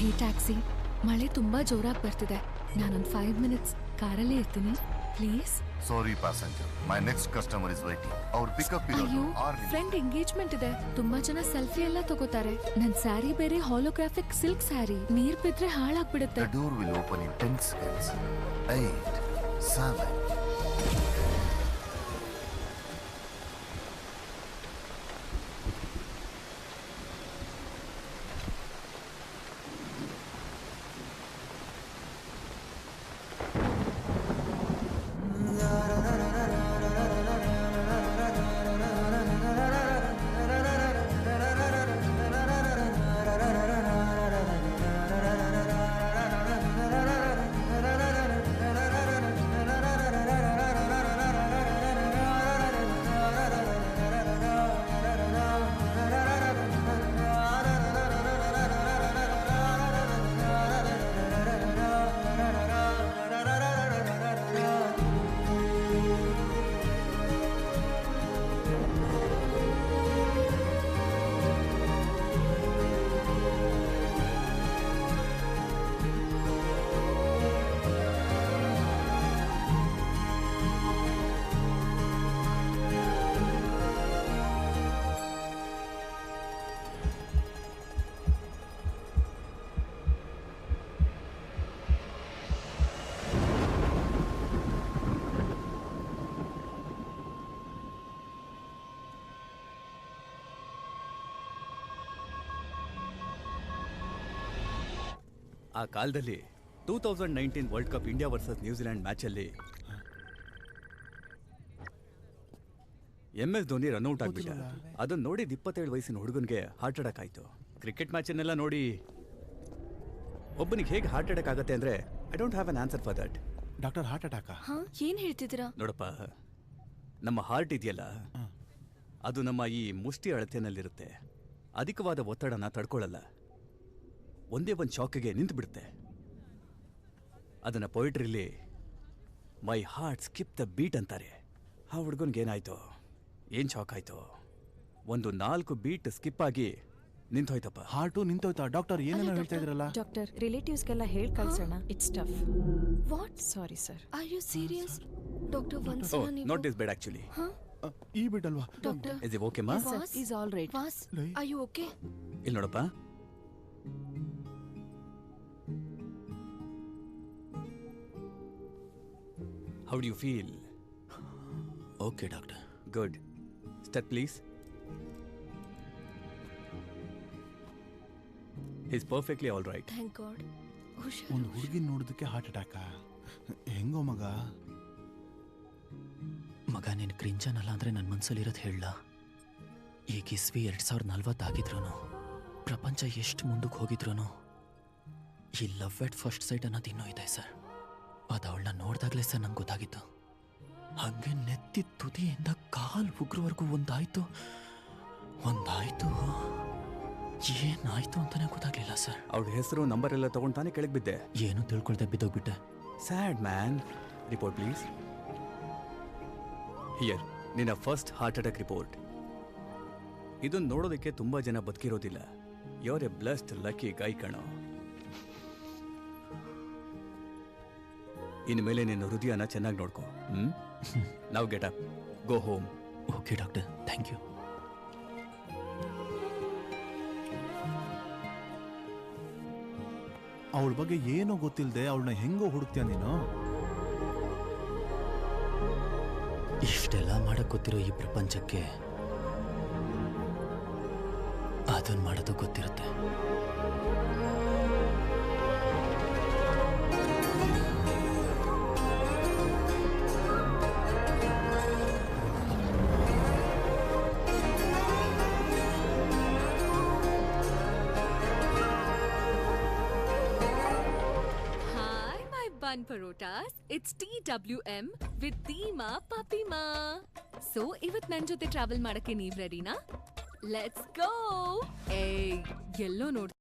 ಹೇ taxi, ಮಳೆ ತುಂಬಾ ಜೋರಾಗಿ ಬರ್ತಿದೆ. ನಾನೊಂದು 5 ಮಿನಿಟ್ಸ್ ಕಾರಲ್ಲೇ ಇರ್ತೀನಿ, please. Sorry passenger, my next customer is waiting. ಅವ್ರ ಪಿಕಪ್ ಅಯ್ಯೋ, ಫ್ರೆಂಡ್ ಎಂಗೇಜ್ಮೆಂಟ್ ಇದೆ. ತುಂಬಾ ಜನ ಸೆಲ್ಫಿ ಎಲ್ಲ ತಗೋತಾರೆ. ನನ್ ಸ್ಯಾರಿ ಬೇರೆ ಹಾಲೋಗ್ರಾಫಿಕ್ ಸಿಲ್ಕ್ ಸ್ಯಾರಿ. ನೀರ್ ಬಿದ್ರೆ ಹಾಳಾಗ್ಬಿಡುತ್ತೆ. The door will open in 10 seconds. 8, 7. ಆ ಕಾಲದಲ್ಲಿ 2019 world cup India versus New Zealand ಮ್ಯಾಚಲ್ಲಿ MS ಧೋನಿ ರನ್ಔಟ್ ಆಗ್ಬಿಟ್ಟ. ಅದನ್ನ ನೋಡಿ 27 ವಯಸ್ಸಿನ ಹುಡುಗನಿಗೆ ಹಾರ್ಟ್ ಅಟ್ಯಾಕ್ ಆಯ್ತು. ಕ್ರಿಕೆಟ್ ಮ್ಯಾಚನ್ನೆಲ್ಲ ನೋಡಿ ಒಬ್ಬನಿಗೆ ಹೇಗೆ ಹಾರ್ಟ್ ಅಟ್ಯಾಕ್ ಆಗುತ್ತೆ ಅಂದ್ರೆ I don't have an answer for that. Doctor heart attack ಏನ್ ಹೇಳ್ತಿದ್ದೀರಾ? ನೋಡಪ್ಪ, ನಮ್ಮ ಹಾರ್ಟ್ ಇದೆಯಲ್ಲ, ಅದು ನಮ್ಮ ಈ ಮುಷ್ಟಿ ಅಳತೆನಲ್ಲಿರುತ್ತೆ. ಅಧಿಕವಾದ ಒತ್ತಡನ ತಡ್ಕೊಳ್ಳಲ್ಲ. ಒಂದೇ ಒಂದು ಶಾಕಿಗೆ ನಿಂತು ಬಿಡುತ್ತೆ. ಅದನ್ನ ಪೊಯಿಟ್ರಿಲಿ my heart skip the beat ಅಂತಾರೆ. ಆ ಹುಡುಗನ್ಗೇನಾಯ್ತು, ಏನ್ ಶಾಕ್ ಆಯ್ತು, ಒಂದು 4 ಬೀಟ್ ಸ್ಕಿಪ್ ಆಗಿ ನಿಂತೋಯ್ತಪ್ಪ. ಹಾರ್ಟು ನಿಂತೋಯ್ತಾ? ಡಾಕ್ಟರ್ ಏನೇನೋ ಹೇಳ್ತಾ ಇದ್ರಲ್ಲ. ಡಾಕ್ಟರ್, ರಿಲೇಟಿವ್ಸ್ಗೆಲ್ಲ ಹೇಳಿ ಕಳ್ಸೋಣ. It's tough. What? Sorry sir. Are you serious? Doctor, ಒಂದ್ಸಲ ನೀವು ನಾಟ್ ದಿಸ್ ಬೆಡ್ ಆಕ್ಚುಲಿ. ಈ ಬಿಡಲ್ವಾ? ಡಾಕ್ಟರ್, ಇಸ್ ಇಟ್ ಓಕೆ ಮಾ? Is all right. Was, are you okay? ಇಲ್ಲಿ ನೋಡಪ್ಪ, how do you feel? Okay doctor. Good. Step please. He's perfectly all right. Thank god. ಒಂದು ಹುಡುಗಿ ನೋಡೋದಕ್ಕೆ ಹಾರ್ಟ್ ಅಟ್ಯಾಕ? ಹೆಂಗೋ ಮಗ? ಮಗ, ನೀನು ಕ್ರಿಂಜನಲ್ಲ ಅಂದರೆ ನನ್ನ ಮನಸ್ಸಲ್ಲಿರೋದು ಹೇಳ. ಈಗ ಇಸ್ವಿ 2040 ಆಗಿದ್ರು, ಪ್ರಪಂಚ ಎಷ್ಟು ಮುಂದಕ್ಕೆ ಹೋಗಿದ್ರು, ಈ ಲವ್ ಎಟ್ ಫಸ್ಟ್ ಸೈಟ್ ಅನ್ನೋದು ಇನ್ನೂ ಇದೆ ಸರ್. ಅದು ಅವಳನ್ನ ನೋಡಿದಾಗಲೇ ಸರ್ ನಂಗೆ ಗೊತ್ತಾಗಿತ್ತು. ಹಾಗೆ ನೆತ್ತಿ ತುದಿಯಿಂದ ಕಾಲು ಉಗ್ರವರೆಗೂ ಒಂದಾಯ್ತು. ಏನಾಯ್ತು ಅಂತಾನೆ ಗೊತ್ತಾಗ್ಲಿಲ್ಲ ಸರ್. ಅವಳ ಹೆಸರು ನಂಬರ್ ಎಲ್ಲ ತಗೊಂಡು ತಾನೇ ಕೆಳಗೆ ಬಿದ್ದೆ. ಏನು ತಿಳ್ಕೊಳ್ದೆ ಬಿದ್ದೋಗ್ಬಿಟ್ಟೆ. Sad man. Report please. Here ನಿನ್ನ ಫಸ್ಟ್ ಹಾರ್ಟ್ ಅಟ್ಯಾಕ್ ರಿಪೋರ್ಟ್. ಇದನ್ನು ನೋಡೋದಕ್ಕೆ ತುಂಬಾ ಜನ ಬದುಕಿರೋದಿಲ್ಲ. You are a blessed lucky guy ಕಣೋ. ಇನ್ಮೇಲೆ ನಿನ್ನ ಹೃದಯನ ಚೆನ್ನಾಗಿ ನೋಡ್ಕೋ. ನಾವ್ get up, go home. Okay doctor, thank you. ಅವಳ ಬಗ್ಗೆ ಏನೋ ಗೊತ್ತಿಲ್ಲದೆ ಅವಳನ್ನ ಹೆಂಗೋ ಹುಡುಕ್ತೀಯ ನೀನು? ಇಷ್ಟೆಲ್ಲ ಮಾಡಕ್ ಗೊತ್ತಿರೋ ಈ ಪ್ರಪಂಚಕ್ಕೆ ಅದನ್ನ ಮಾಡೋದು ಗೊತ್ತಿರುತ್ತೆ. Bun parotas. It's TWM with Teema Papima. So, ivat nan jote travel ಮಾಡಕ್ಕೆ ನೀವ್ ರೆಡಿನಾ? Let's go. ಏಯ್, ಎಲ್ಲೋ ನೋಡ್